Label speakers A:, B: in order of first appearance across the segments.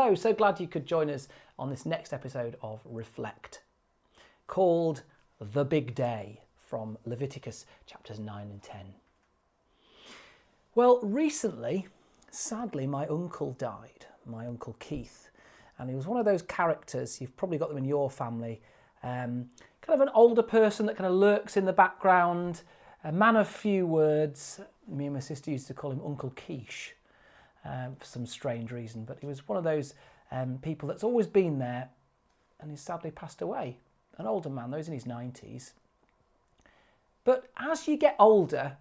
A: Hello, so glad you could join us on this next episode of Reflect, called The Big Day, from Leviticus chapters 9 and 10. Well, recently, sadly, my uncle died, my Uncle Keith, and he was one of those characters, you've probably got them in your family, kind of an older person that kind of lurks in the background, a man of few words. Me and my sister used to call him Uncle Quiche. For some strange reason, but he was one of those people that's always been there, and he's sadly passed away. An older man, though, he's in his 90s. But as you get older,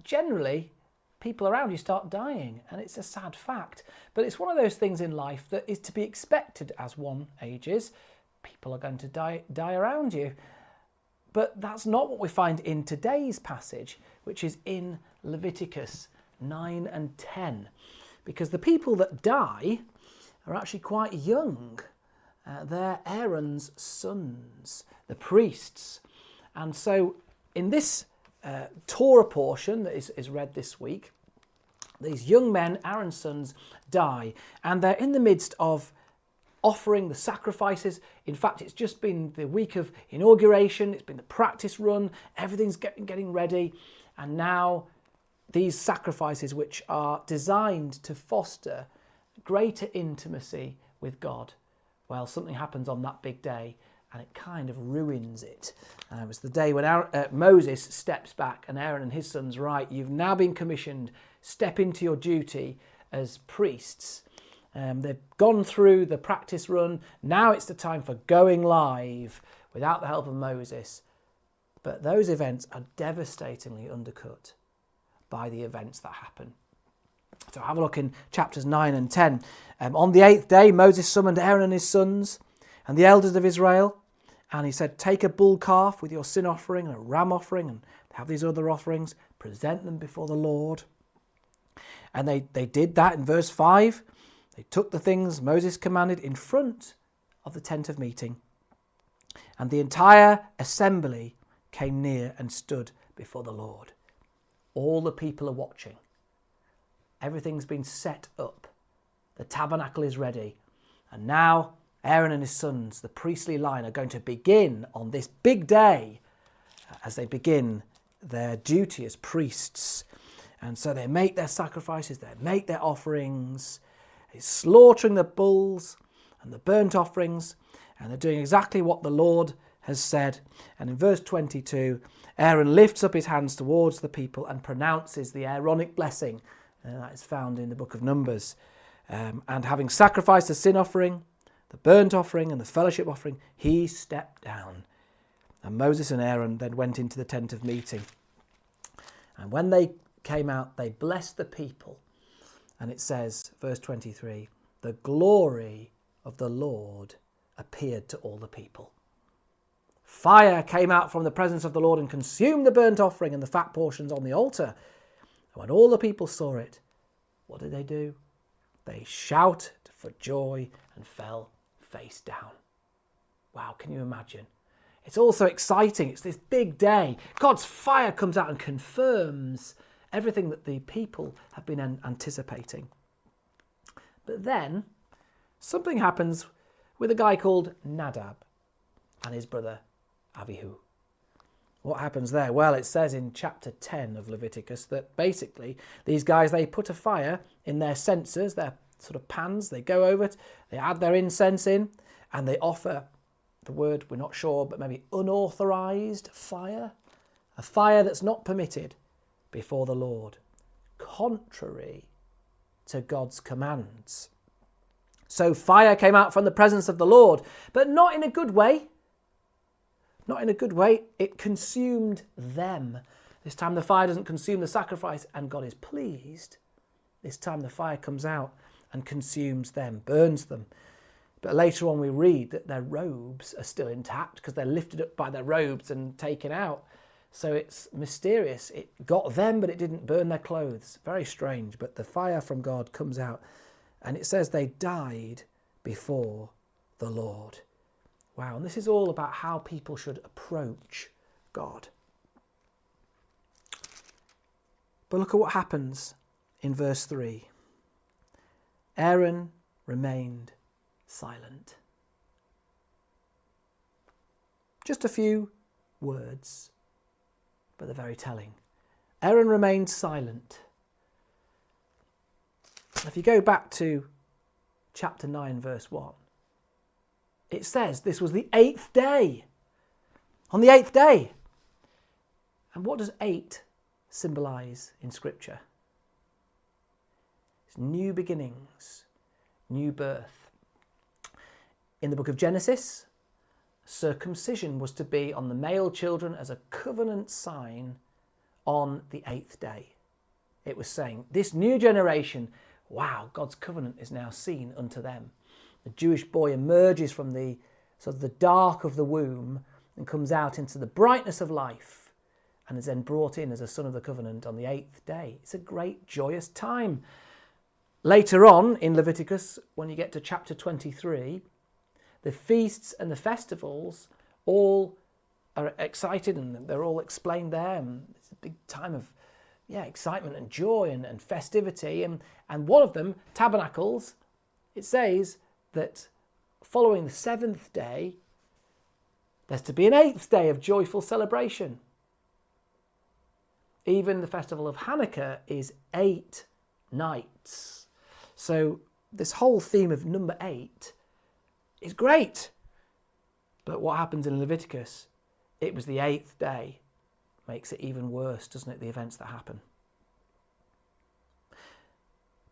A: generally, people around you start dying, and it's a sad fact. But it's one of those things in life that is to be expected as one ages. People are going to die around you. But that's not what we find in today's passage, which is in Leviticus 9 and 10, because the people that die are actually quite young. They're Aaron's sons, the priests. And so in this Torah portion that is read this week, these young men, Aaron's sons, die, and they're in the midst of offering the sacrifices. In fact, it's just been the week of inauguration, it's been the practice run, everything's getting ready, and now these sacrifices, which are designed to foster greater intimacy with God, well, something happens on that big day and it kind of ruins it. It was the day when Moses steps back and Aaron and his sons, right, you've now been commissioned, step into your duty as priests. They've gone through the practice run. Now it's the time for going live without the help of Moses. But those events are devastatingly undercut by the events that happen. So have a look in chapters 9 and 10. On the 8th day, Moses summoned Aaron and his sons and the elders of Israel, and he said, take a bull calf with your sin offering and a ram offering, and have these other offerings, present them before the Lord. And they did that in verse 5. They took the things Moses commanded in front of the tent of meeting, and the entire assembly came near and stood before the Lord. All the people are watching. Everything's been set up. The tabernacle is ready. And now Aaron and his sons, the priestly line, are going to begin on this big day as they begin their duty as priests. And so they make their sacrifices, they make their offerings, they're slaughtering the bulls and the burnt offerings, and they're doing exactly what the Lord has said. And in verse 22, Aaron lifts up his hands towards the people and pronounces the Aaronic blessing. That is found in the book of Numbers. And having sacrificed the sin offering, the burnt offering and the fellowship offering, he stepped down. And Moses and Aaron then went into the tent of meeting. And when they came out, they blessed the people. And it says, verse 23, the glory of the Lord appeared to all the people. Fire came out from the presence of the Lord and consumed the burnt offering and the fat portions on the altar. And when all the people saw it, what did they do? They shouted for joy and fell face down. Wow, can you imagine? It's all so exciting. It's this big day. God's fire comes out and confirms everything that the people have been anticipating. But then something happens with a guy called Nadab and his brother Abihu. What happens there? Well, it says in chapter 10 of Leviticus that basically these guys, they put a fire in their censers, their sort of pans, they go over it, they add their incense in, and they offer, the word we're not sure, but maybe unauthorized fire, a fire that's not permitted before the Lord, contrary to God's commands. So fire came out from the presence of the Lord, but not in a good way. Not in a good way. It consumed them. This time the fire doesn't consume the sacrifice and God is pleased. This time the fire comes out and consumes them, burns them. But later on we read that their robes are still intact because they're lifted up by their robes and taken out. So it's mysterious. It got them, but it didn't burn their clothes. Very strange. But the fire from God comes out. And it says they died before the Lord. Wow, and this is all about how people should approach God. But look at what happens in verse 3. Aaron remained silent. Just a few words, but they're very telling. Aaron remained silent. If you go back to chapter 9, verse 1, it says this was the 8th day. On the 8th day. And what does 8 symbolise in Scripture? It's new beginnings, new birth. In the book of Genesis, circumcision was to be on the male children as a covenant sign on the 8th day. It was saying, this new generation, wow, God's covenant is now seen unto them. The Jewish boy emerges from the sort of the dark of the womb and comes out into the brightness of life and is then brought in as a son of the covenant on the 8th day. It's a great, joyous time. Later on in Leviticus, when you get to chapter 23, the feasts and the festivals all are excited and they're all explained there. And it's a big time of excitement and joy and festivity. And one of them, Tabernacles, it says that following the 7th day, there's to be an 8th day of joyful celebration. Even the festival of Hanukkah is 8 nights. So this whole theme of number 8 is great. But what happens in Leviticus? It was the 8th day. Makes it even worse, doesn't it, the events that happen.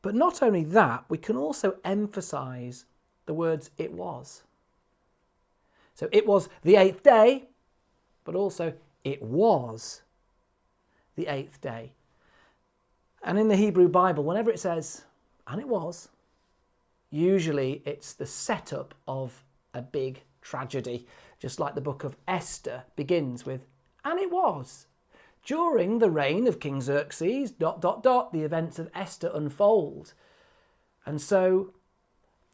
A: But not only that, we can also emphasise the words it was. So it was the 8th day, but also it was the 8th day. And in the Hebrew Bible, whenever it says, and it was, usually it's the setup of a big tragedy, just like the book of Esther begins with, and it was. During the reign of King Xerxes, ... the events of Esther unfold. And so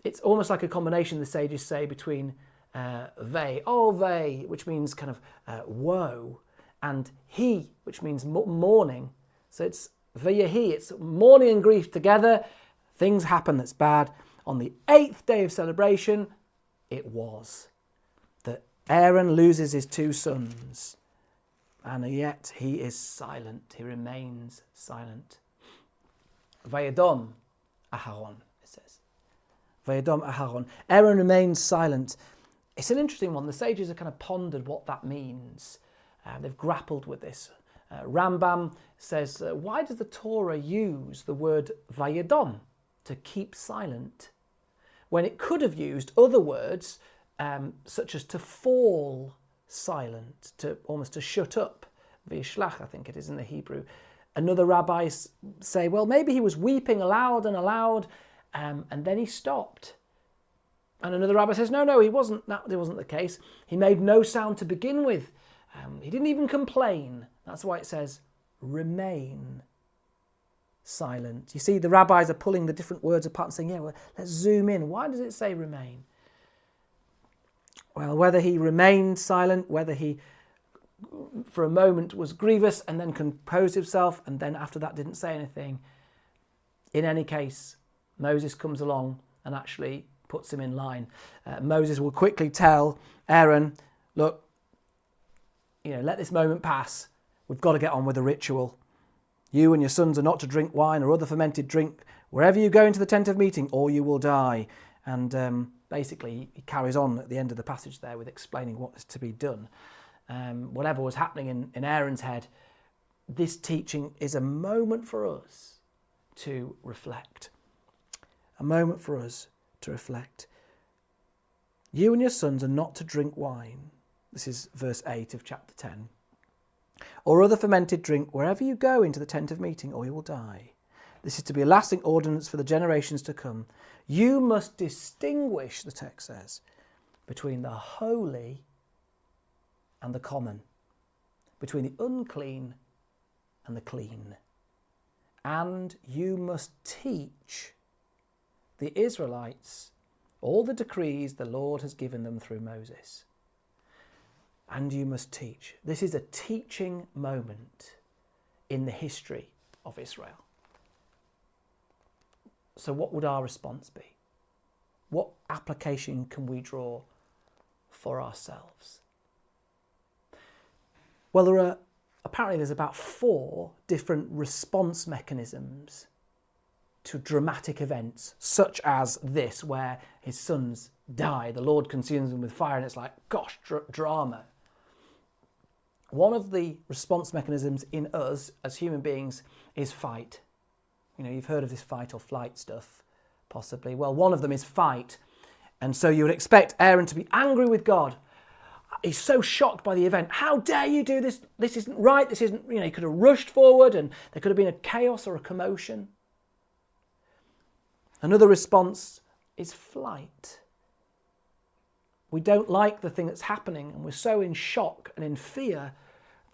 A: it's almost like a combination, the sages say, between ve, which means kind of woe, and he, which means mourning. So it's veyahi, it's mourning and grief together. Things happen that's bad. On the 8th day of celebration, it was that Aaron loses his 2 sons. And yet he is silent. He remains silent. Vayadom Aharon, it says. Vayadom Aharon. Aaron remains silent. It's an interesting one. The sages have kind of pondered what that means. They've grappled with this. Rambam says, why does the Torah use the word Vayadom, to keep silent, when it could have used other words such as to fall silent, to almost to shut up, v'yishlach, I think it is in the Hebrew. Another rabbi say, well, maybe he was weeping aloud and aloud, and then he stopped. And another rabbi says, no, he wasn't. That wasn't the case. He made no sound to begin with. He didn't even complain. That's why it says, remain silent. You see, the rabbis are pulling the different words apart and saying, let's zoom in. Why does it say remain? Well, whether he remained silent, whether he for a moment was grievous and then composed himself and then after that didn't say anything. In any case, Moses comes along and actually puts him in line. Moses will quickly tell Aaron, look, let this moment pass. We've got to get on with the ritual. You and your sons are not to drink wine or other fermented drink wherever you go into the tent of meeting, or you will die. And basically, he carries on at the end of the passage there with explaining what is to be done. Whatever was happening in Aaron's head, this teaching is a moment for us to reflect. A moment for us to reflect. You and your sons are not to drink wine. This is verse 8 of chapter 10. Or other fermented drink wherever you go into the tent of meeting, or you will die. This is to be a lasting ordinance for the generations to come. You must distinguish, the text says, between the holy and the common, between the unclean and the clean. And you must teach the Israelites all the decrees the Lord has given them through Moses. And you must teach. This is a teaching moment in the history of Israel. So what would our response be? What application can we draw for ourselves? Well, there's about 4 different response mechanisms to dramatic events, such as this, where his sons die, the Lord consumes them with fire, and it's like, gosh, drama. One of the response mechanisms in us as human beings is fight. You know, you've heard of this fight or flight stuff, possibly. Well, one of them is fight. And so you would expect Aaron to be angry with God. He's so shocked by the event. How dare you do this? This isn't right. This isn't, he could have rushed forward and there could have been a chaos or a commotion. Another response is flight. We don't like the thing that's happening and we're so in shock and in fear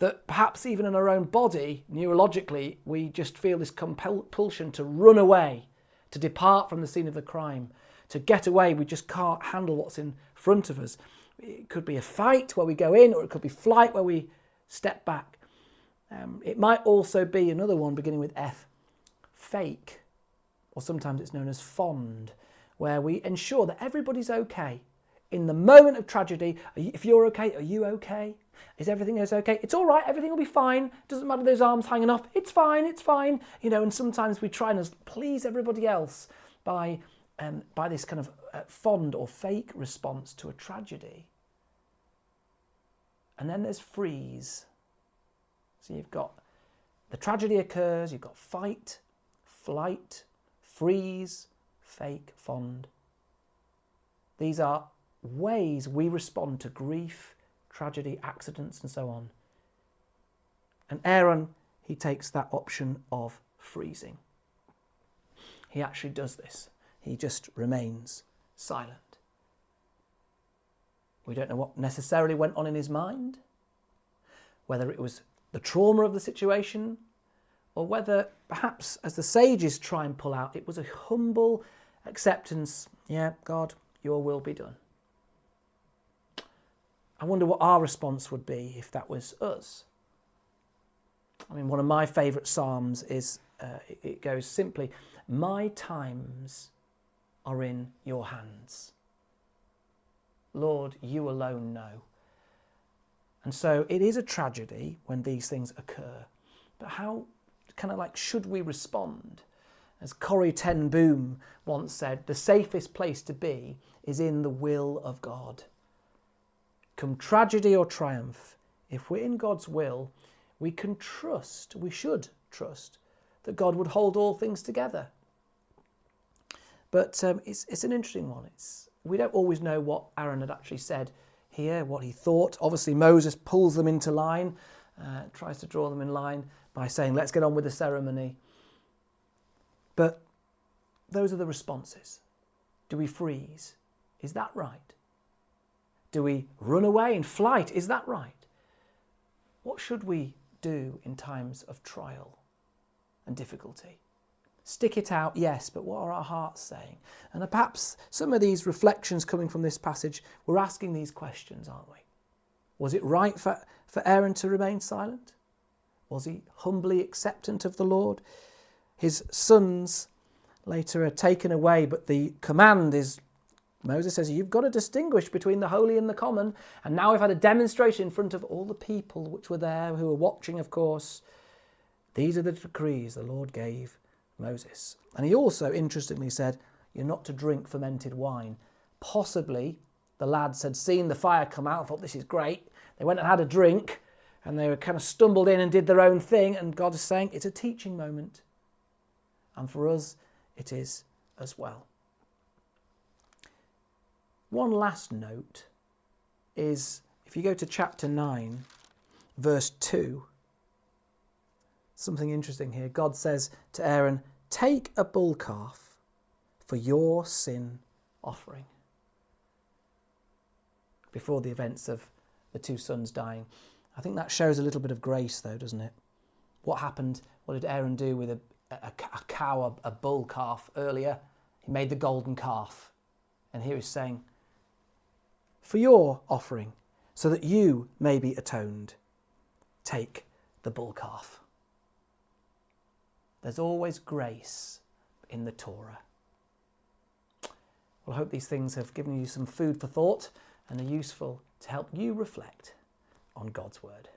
A: that perhaps even in our own body, neurologically, we just feel this compulsion to run away, to depart from the scene of the crime, to get away. We just can't handle what's in front of us. It could be a fight where we go in, or it could be flight where we step back. It might also be another one beginning with F, fake, or sometimes it's known as fond, where we ensure that everybody's okay. In the moment of tragedy, if you're okay, are you okay? Is everything okay? It's all right, everything will be fine. Doesn't matter those arms hanging off. It's fine, it's fine. And sometimes we try and please everybody else by this kind of fond or fake response to a tragedy. And then there's freeze. So you've got the tragedy occurs, you've got fight, flight, freeze, fake, fond. These are ways we respond to grief, tragedy, accidents, and so on. And Aaron, he takes that option of freezing. He actually does this. He just remains silent. We don't know what necessarily went on in his mind, whether it was the trauma of the situation, or whether perhaps, as the sages try and pull out, it was a humble acceptance. Yeah, God, your will be done. I wonder what our response would be if that was us. I mean, one of my favourite psalms is, it goes simply, my times are in your hands. Lord, you alone know. And so it is a tragedy when these things occur. But how should we respond? As Corrie ten Boom once said, the safest place to be is in the will of God. Come tragedy or triumph, if we're in God's will, we should trust that God would hold all things together. But it's an interesting one. We don't always know what Aaron had actually said here, what he thought. Obviously, Moses pulls them into line, tries to draw them in line by saying, let's get on with the ceremony. But those are the responses. Do we freeze? Is that right? Do we run away in flight? Is that right? What should we do in times of trial and difficulty? Stick it out, yes, but what are our hearts saying? And perhaps some of these reflections coming from this passage, we're asking these questions, aren't we? Was it right for Aaron to remain silent? Was he humbly acceptant of the Lord? His sons later are taken away, but the command is, Moses says, you've got to distinguish between the holy and the common. And now we've had a demonstration in front of all the people which were there, who were watching, of course. These are the decrees the Lord gave Moses. And he also, interestingly, said, you're not to drink fermented wine. Possibly the lads had seen the fire come out and thought, this is great. They went and had a drink and they were kind of stumbled in and did their own thing. And God is saying it's a teaching moment. And for us, it is as well. One last note is, if you go to chapter 9, verse 2, something interesting here. God says to Aaron, take a bull calf for your sin offering. Before the events of the 2 sons dying. I think that shows a little bit of grace though, doesn't it? What happened? What did Aaron do with a cow, a bull calf earlier? He made the golden calf. And here he's saying, for your offering, so that you may be atoned, take the bull calf. There's always grace in the Torah. Well, I hope these things have given you some food for thought and are useful to help you reflect on God's word.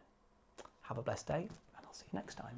A: Have a blessed day, and I'll see you next time.